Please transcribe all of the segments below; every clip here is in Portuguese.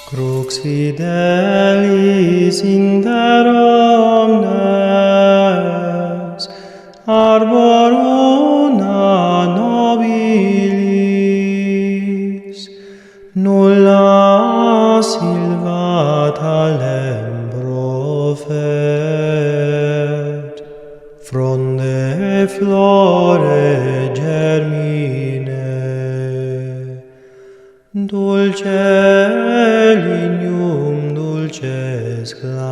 Crux fidelis inter omnes, arbor una nobilis, nulla silvata lembro fet, fronde flore germine, dulce lignum dulces clavos,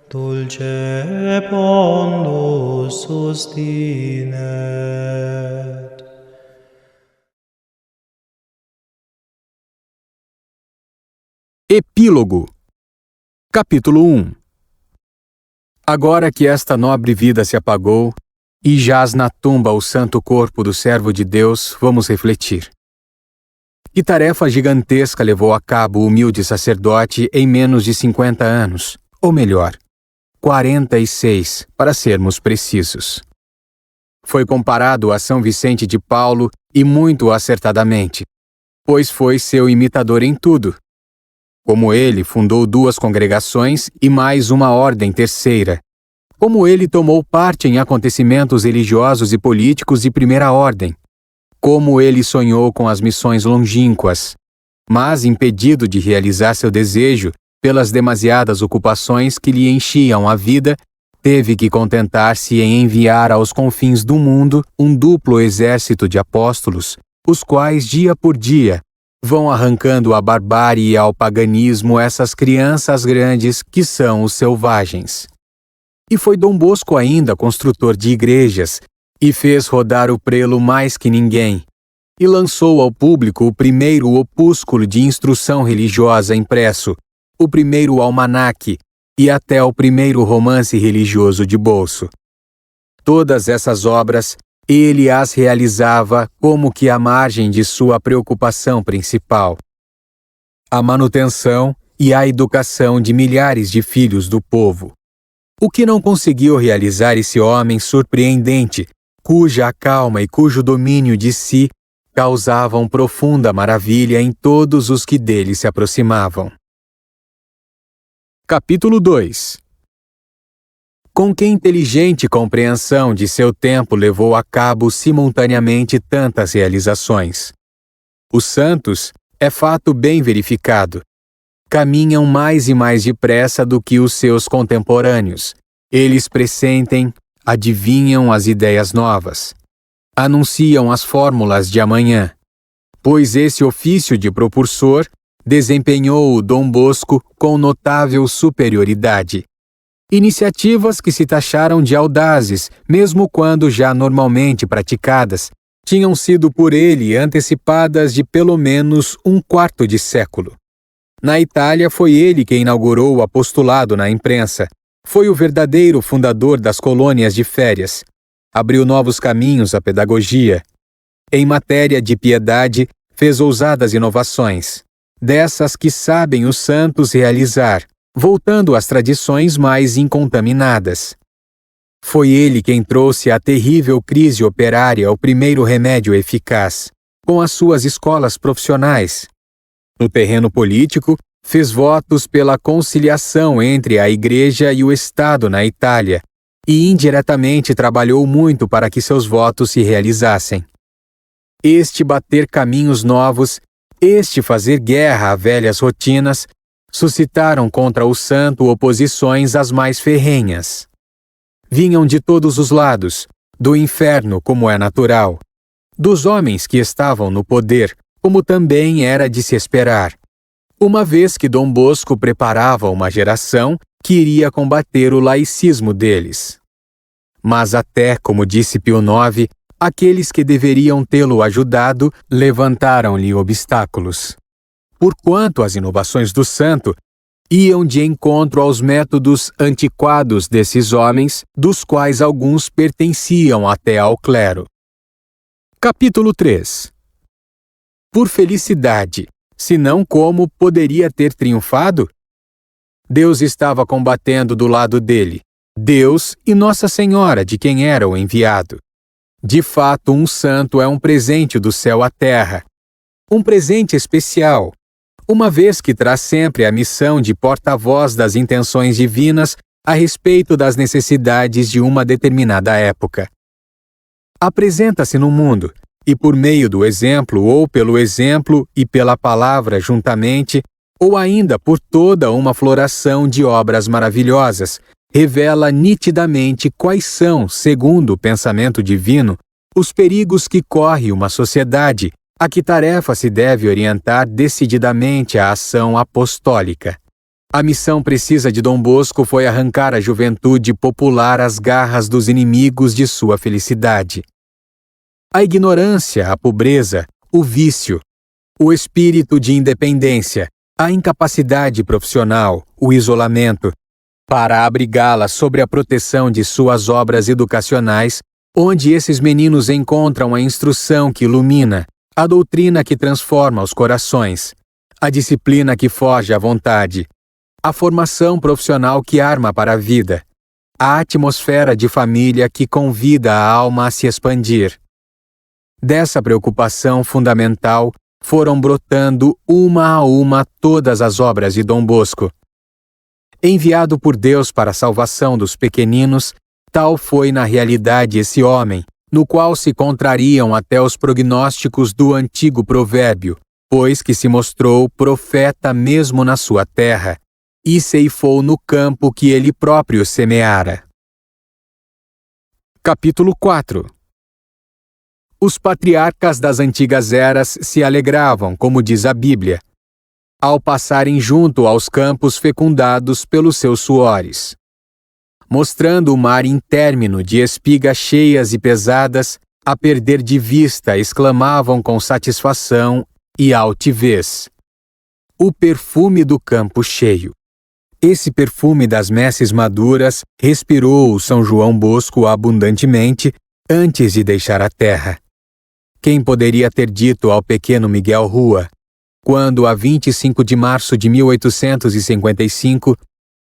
dulce pondus sustinet. Epílogo. Capítulo 1. Agora que esta nobre vida se apagou e jaz na tumba o santo corpo do servo de Deus, vamos refletir. Que tarefa gigantesca levou a cabo o humilde sacerdote em menos de 50 anos, ou melhor, 46, para sermos precisos. Foi comparado a São Vicente de Paulo e muito acertadamente, pois foi seu imitador em tudo. Como ele fundou 2 congregações e mais uma ordem terceira. Como ele tomou parte em acontecimentos religiosos e políticos de primeira ordem. Como ele sonhou com as missões longínquas, mas impedido de realizar seu desejo pelas demasiadas ocupações que lhe enchiam a vida, teve que contentar-se em enviar aos confins do mundo um duplo exército de apóstolos, os quais, dia por dia, vão arrancando à barbárie e ao paganismo essas crianças grandes que são os selvagens. E foi Dom Bosco ainda construtor de igrejas, e fez rodar o prelo mais que ninguém, e lançou ao público o primeiro opúsculo de instrução religiosa impresso, o primeiro almanaque, e até o primeiro romance religioso de bolso. Todas essas obras ele as realizava como que à margem de sua preocupação principal: a manutenção e a educação de milhares de filhos do povo. O que não conseguiu realizar esse homem surpreendente, cuja calma e cujo domínio de si causavam profunda maravilha em todos os que dele se aproximavam. Capítulo 2. Com que inteligente compreensão de seu tempo levou a cabo simultaneamente tantas realizações. Os santos, é fato bem verificado, caminham mais e mais depressa do que os seus contemporâneos. Eles pressentem, adivinham as ideias novas, anunciam as fórmulas de amanhã, pois esse ofício de propulsor desempenhou o Dom Bosco com notável superioridade. Iniciativas que se taxaram de audazes, mesmo quando já normalmente praticadas, tinham sido por ele antecipadas de pelo menos um quarto de século. Na Itália foi ele quem inaugurou o apostolado na imprensa, foi o verdadeiro fundador das colônias de férias, abriu novos caminhos à pedagogia. Em matéria de piedade, fez ousadas inovações, dessas que sabem os santos realizar, voltando às tradições mais incontaminadas. Foi ele quem trouxe à terrível crise operária o primeiro remédio eficaz, com as suas escolas profissionais. No terreno político, fez votos pela conciliação entre a Igreja e o Estado na Itália, e indiretamente trabalhou muito para que seus votos se realizassem. Este bater caminhos novos, este fazer guerra a velhas rotinas, suscitaram contra o santo oposições as mais ferrenhas. Vinham de todos os lados, do inferno, como é natural, dos homens que estavam no poder, como também era de se esperar, uma vez que Dom Bosco preparava uma geração que iria combater o laicismo deles. Mas até, como disse Pio IX, aqueles que deveriam tê-lo ajudado levantaram-lhe obstáculos. Porquanto as inovações do santo iam de encontro aos métodos antiquados desses homens, dos quais alguns pertenciam até ao clero. Capítulo 3. Por felicidade, senão como poderia ter triunfado? Deus estava combatendo do lado dele, Deus e Nossa Senhora, de quem era o enviado. De fato, um santo é um presente do céu à terra. um presente especial, uma vez que traz sempre a missão de porta-voz das intenções divinas a respeito das necessidades de uma determinada época. Apresenta-se no mundo, e por meio do exemplo ou pelo exemplo e pela palavra juntamente, ou ainda por toda uma floração de obras maravilhosas, revela nitidamente quais são, segundo o pensamento divino, os perigos que corre uma sociedade, a que tarefa se deve orientar decididamente a ação apostólica. A missão precisa de Dom Bosco foi arrancar a juventude popular às garras dos inimigos de sua felicidade. A ignorância, a pobreza, o vício, o espírito de independência, a incapacidade profissional, o isolamento, para abrigá-la sob a proteção de suas obras educacionais, onde esses meninos encontram a instrução que ilumina, a doutrina que transforma os corações, a disciplina que foge à vontade, a formação profissional que arma para a vida, a atmosfera de família que convida a alma a se expandir. Dessa preocupação fundamental foram brotando uma a uma todas as obras de Dom Bosco. Enviado por Deus para a salvação dos pequeninos, tal foi na realidade esse homem, no qual se contrariam até os prognósticos do antigo provérbio, pois que se mostrou profeta mesmo na sua terra, e ceifou no campo que ele próprio semeara. Capítulo 4. Os patriarcas das antigas eras se alegravam, como diz a Bíblia, ao passarem junto aos campos fecundados pelos seus suores. Mostrando o mar intérmino de espigas cheias e pesadas, a perder de vista exclamavam com satisfação e altivez: o perfume do campo cheio. Esse perfume das messes maduras respirou o São João Bosco abundantemente antes de deixar a terra. Quem poderia ter dito ao pequeno Miguel Rua, quando, a 25 de março de 1855,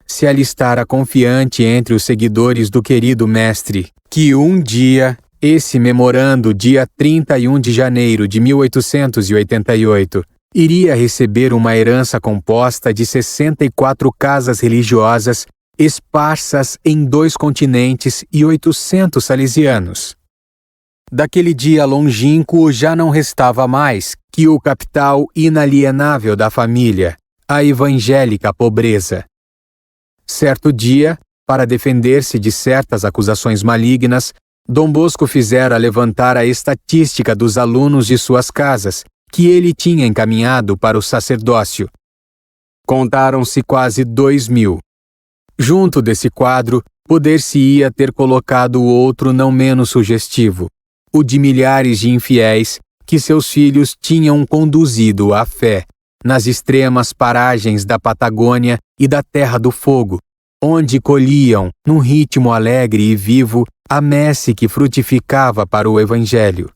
se alistara confiante entre os seguidores do querido mestre, que um dia, esse memorando dia 31 de janeiro de 1888, iria receber uma herança composta de 64 casas religiosas esparsas em 2 continentes e 800 salesianos. Daquele dia longínquo já não restava mais que o capital inalienável da família, a evangélica pobreza. Certo dia, para defender-se de certas acusações malignas, Dom Bosco fizera levantar a estatística dos alunos de suas casas, que ele tinha encaminhado para o sacerdócio. Contaram-se quase 2.000. Junto desse quadro, poder-se-ia ter colocado outro não menos sugestivo, o de milhares de infiéis que seus filhos tinham conduzido à fé, nas extremas paragens da Patagônia e da Terra do Fogo, onde colhiam, num ritmo alegre e vivo, a messe que frutificava para o Evangelho.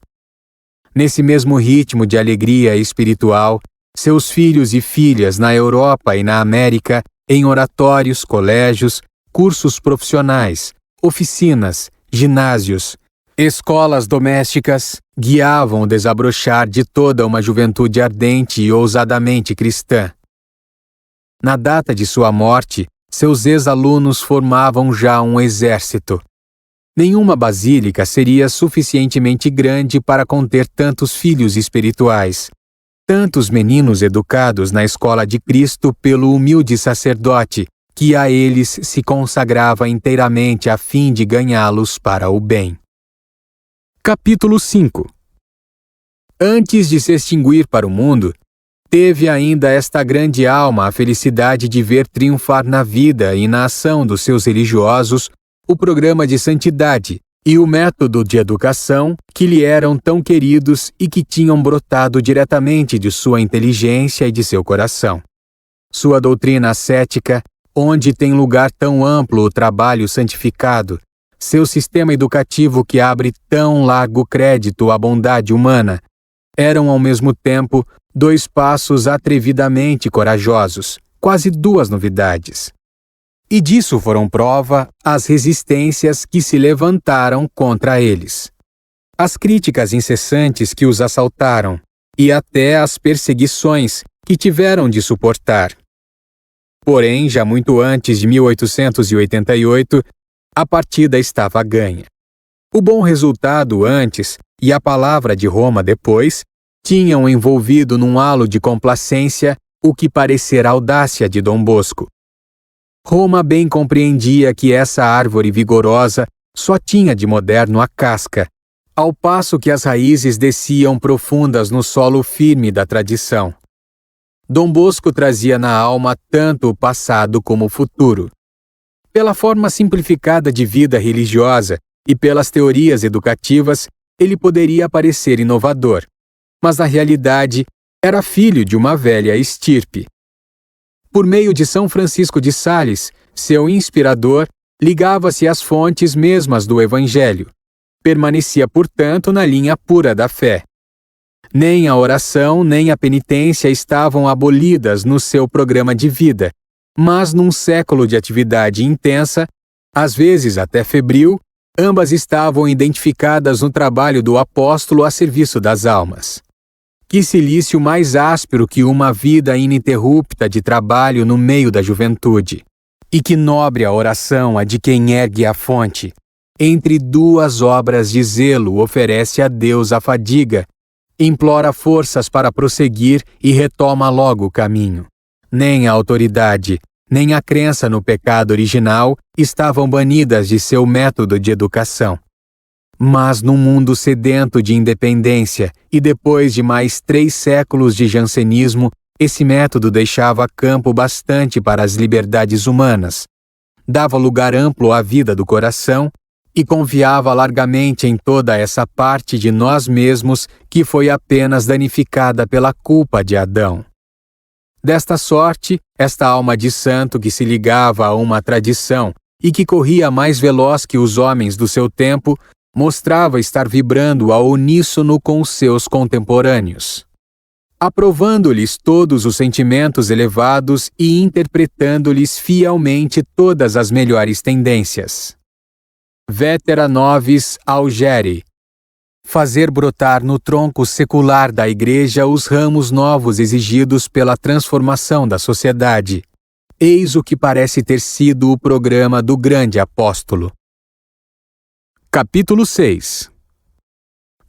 Nesse mesmo ritmo de alegria espiritual, seus filhos e filhas na Europa e na América, em oratórios, colégios, cursos profissionais, oficinas, ginásios, escolas domésticas, guiavam o desabrochar de toda uma juventude ardente e ousadamente cristã. Na data de sua morte, seus ex-alunos formavam já um exército. Nenhuma basílica seria suficientemente grande para conter tantos filhos espirituais, tantos meninos educados na escola de Cristo pelo humilde sacerdote, que a eles se consagrava inteiramente a fim de ganhá-los para o bem. Capítulo 5. Antes de se extinguir para o mundo, teve ainda esta grande alma a felicidade de ver triunfar na vida e na ação dos seus religiosos o programa de santidade e o método de educação que lhe eram tão queridos e que tinham brotado diretamente de sua inteligência e de seu coração. Sua doutrina ascética, onde tem lugar tão amplo o trabalho santificado, seu sistema educativo que abre tão largo crédito à bondade humana, eram ao mesmo tempo 2 passos atrevidamente corajosos, quase 2 novidades. E disso foram prova as resistências que se levantaram contra eles. As críticas incessantes que os assaltaram, e até as perseguições que tiveram de suportar. Porém, já muito antes de 1888, a partida estava ganha. O bom resultado antes e a palavra de Roma depois tinham envolvido num halo de complacência o que parecer audácia de Dom Bosco. Roma bem compreendia que essa árvore vigorosa só tinha de moderno a casca, ao passo que as raízes desciam profundas no solo firme da tradição. Dom Bosco trazia na alma tanto o passado como o futuro. Pela forma simplificada de vida religiosa e pelas teorias educativas, ele poderia parecer inovador, mas na realidade era filho de uma velha estirpe. Por meio de São Francisco de Sales, seu inspirador, ligava-se às fontes mesmas do Evangelho. Permanecia, portanto, na linha pura da fé. Nem a oração nem a penitência estavam abolidas no seu programa de vida, mas num século de atividade intensa, às vezes até febril, ambas estavam identificadas no trabalho do apóstolo a serviço das almas. Que cilício mais áspero que uma vida ininterrupta de trabalho no meio da juventude. E que nobre a oração a de quem ergue a fonte. Entre duas obras de zelo oferece a Deus a fadiga, implora forças para prosseguir e retoma logo o caminho. Nem a autoridade, nem a crença no pecado original estavam banidas de seu método de educação. Mas num mundo sedento de independência e depois de mais 3 séculos de jansenismo, esse método deixava campo bastante para as liberdades humanas, dava lugar amplo à vida do coração e confiava largamente em toda essa parte de nós mesmos que foi apenas danificada pela culpa de Adão. Desta sorte, esta alma de santo que se ligava a uma tradição e que corria mais veloz que os homens do seu tempo, mostrava estar vibrando ao uníssono com os seus contemporâneos, aprovando-lhes todos os sentimentos elevados e interpretando-lhes fielmente todas as melhores tendências. Vetera novis augere. Fazer brotar no tronco secular da Igreja os ramos novos exigidos pela transformação da sociedade. Eis o que parece ter sido o programa do grande apóstolo. Capítulo 6.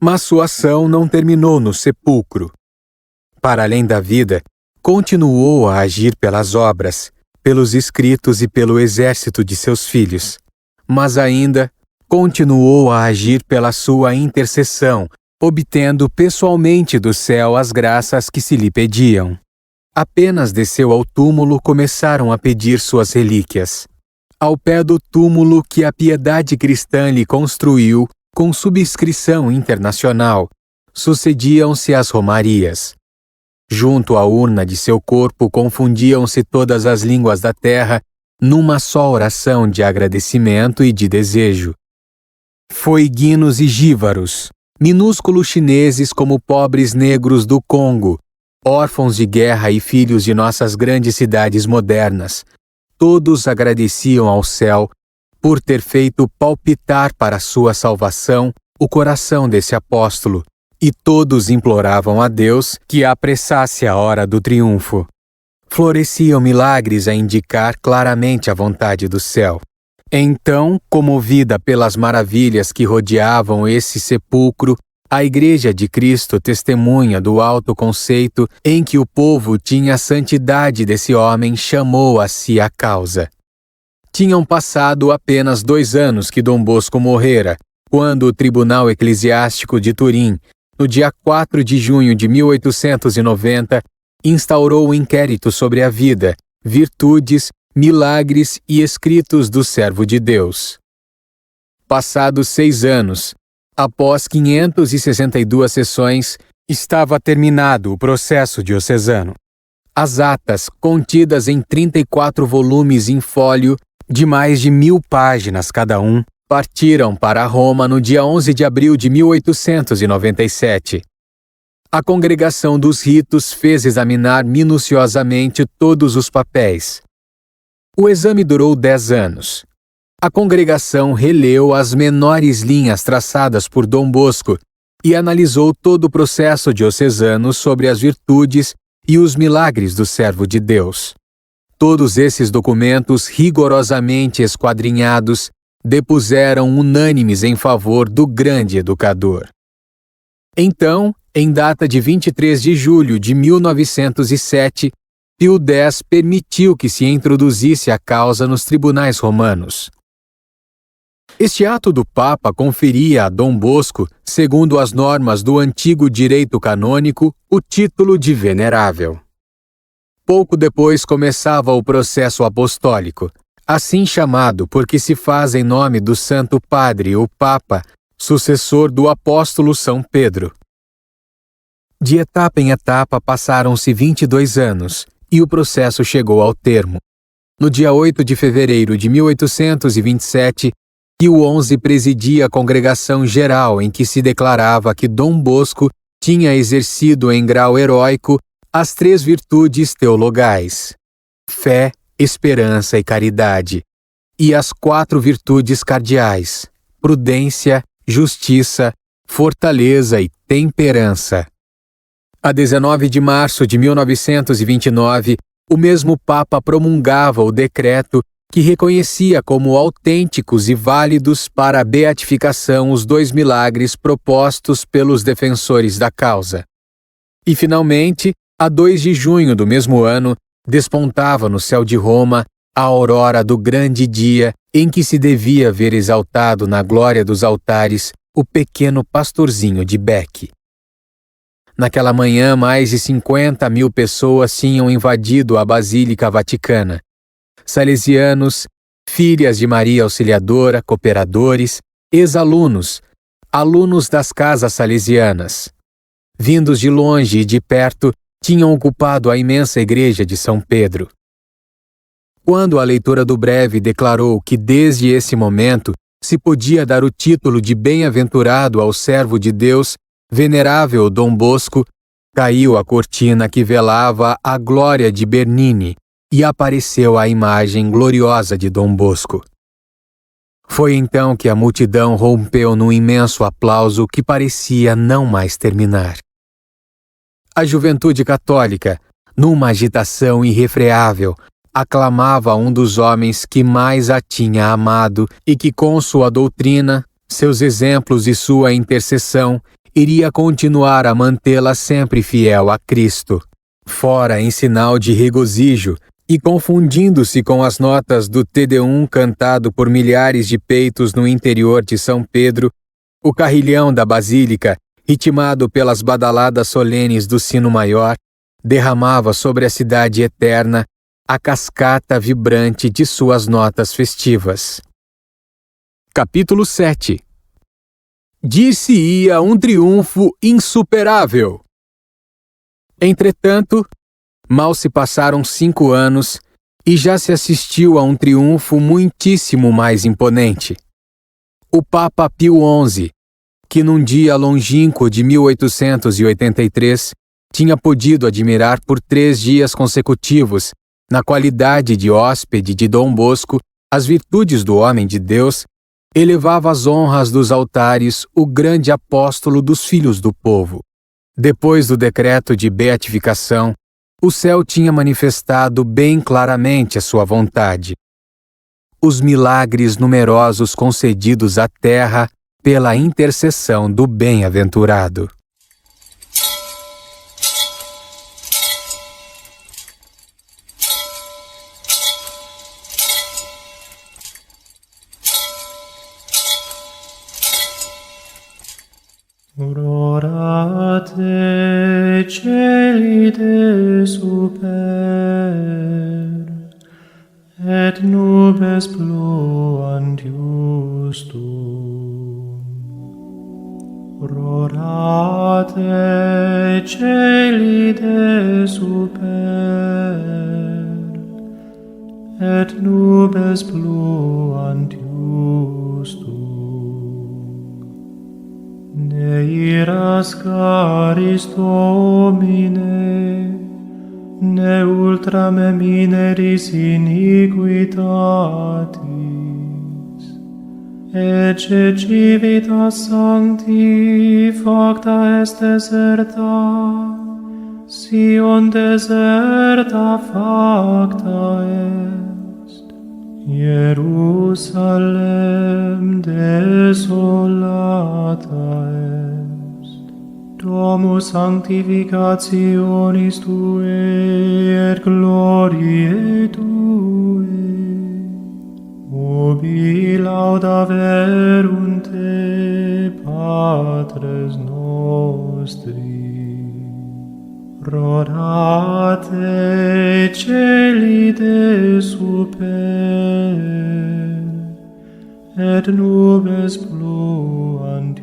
Mas sua ação não terminou no sepulcro. Para além da vida, continuou a agir pelas obras, pelos escritos e pelo exército de seus filhos. Mas ainda continuou a agir pela sua intercessão, obtendo pessoalmente do céu as graças que se lhe pediam. Apenas desceu ao túmulo, começaram a pedir suas relíquias. Ao pé do túmulo que a piedade cristã lhe construiu, com subscrição internacional, sucediam-se as romarias. Junto à urna de seu corpo confundiam-se todas as línguas da terra numa só oração de agradecimento e de desejo. Foiguinos e jívaros, minúsculos chineses como pobres negros do Congo, órfãos de guerra e filhos de nossas grandes cidades modernas, todos agradeciam ao céu por ter feito palpitar para sua salvação o coração desse apóstolo, e todos imploravam a Deus que apressasse a hora do triunfo. Floresciam milagres a indicar claramente a vontade do céu. Então, comovida pelas maravilhas que rodeavam esse sepulcro, a Igreja de Cristo testemunha do alto conceito em que o povo tinha a santidade desse homem chamou a si a causa. Tinham passado apenas 2 anos que Dom Bosco morrera, quando o Tribunal Eclesiástico de Turim, no dia 4 de junho de 1890, instaurou o inquérito sobre a vida, virtudes, milagres e escritos do servo de Deus. Passados 6 anos, após 562 sessões, estava terminado o processo diocesano. As atas, contidas em 34 volumes em fólio, de mais de 1000 páginas cada um, partiram para Roma no dia 11 de abril de 1897. A Congregação dos Ritos fez examinar minuciosamente todos os papéis. O exame durou 10 anos. A congregação releu as menores linhas traçadas por Dom Bosco, e analisou todo o processo diocesano sobre as virtudes e os milagres do servo de Deus. Todos esses documentos rigorosamente esquadrinhados depuseram unânimes em favor do grande educador. Então, em data de 23 de julho de 1907, Pio X permitiu que se introduzisse a causa nos tribunais romanos. Este ato do Papa conferia a Dom Bosco, segundo as normas do antigo direito canônico, o título de venerável. Pouco depois começava o processo apostólico, assim chamado porque se faz em nome do Santo Padre, o Papa, sucessor do apóstolo São Pedro. De etapa em etapa passaram-se 22 anos e o processo chegou ao termo. No dia 8 de fevereiro de 1827, Pio XI presidia a congregação geral em que se declarava que Dom Bosco tinha exercido em grau heróico as 3 virtudes teologais: fé, esperança e caridade, e as 4 virtudes cardeais: prudência, justiça, fortaleza e temperança. A 19 de março de 1929, o mesmo Papa promulgava o decreto que reconhecia como autênticos e válidos para a beatificação os 2 milagres propostos pelos defensores da causa. E, finalmente, a 2 de junho do mesmo ano, despontava no céu de Roma a aurora do grande dia em que se devia ver exaltado na glória dos altares o pequeno pastorzinho de Beck. Naquela manhã, mais de 50.000 pessoas tinham invadido a Basílica Vaticana. Salesianos, filhas de Maria Auxiliadora, cooperadores, ex-alunos, alunos das casas salesianas. Vindos de longe e de perto, tinham ocupado a imensa igreja de São Pedro. Quando a leitura do breve declarou que desde esse momento se podia dar o título de bem-aventurado ao servo de Deus, venerável Dom Bosco, caiu a cortina que velava a glória de Bernini e apareceu a imagem gloriosa de Dom Bosco. Foi então que a multidão rompeu num imenso aplauso que parecia não mais terminar. A juventude católica, numa agitação irrefreável, aclamava um dos homens que mais a tinha amado e que, com sua doutrina, seus exemplos e sua intercessão, iria continuar a mantê-la sempre fiel a Cristo. Fora em sinal de regozijo, e confundindo-se com as notas do Te Deum cantado por milhares de peitos no interior de São Pedro, o carrilhão da Basílica, ritmado pelas badaladas solenes do sino maior, derramava sobre a cidade eterna a cascata vibrante de suas notas festivas. Capítulo 7. Dir-se-ia um triunfo insuperável. Entretanto, mal se passaram 5 anos e já se assistiu a um triunfo muitíssimo mais imponente. O Papa Pio XI, que num dia longínquo de 1883 tinha podido admirar por 3 dias consecutivos, na qualidade de hóspede de Dom Bosco, as virtudes do homem de Deus, elevava às honras dos altares o grande apóstolo dos filhos do povo. Depois do decreto de beatificação, o céu tinha manifestado bem claramente a sua vontade. Os milagres numerosos concedidos à terra pela intercessão do bem-aventurado. Aurora te celide super, et nubes pluant justum. Aurora te celide super, et nubes pluant justum. Ne iras caris Domine, ne ultra me mineris iniquitatis, ecce civitas sancti facta est deserta, Sion deserta facta est, Jerusalem desolata est, domus sanctificationis Tuae et gloriae Tuae, ubi laudaverunt te Patres nostri. Rodate celi de super, et nubes pluant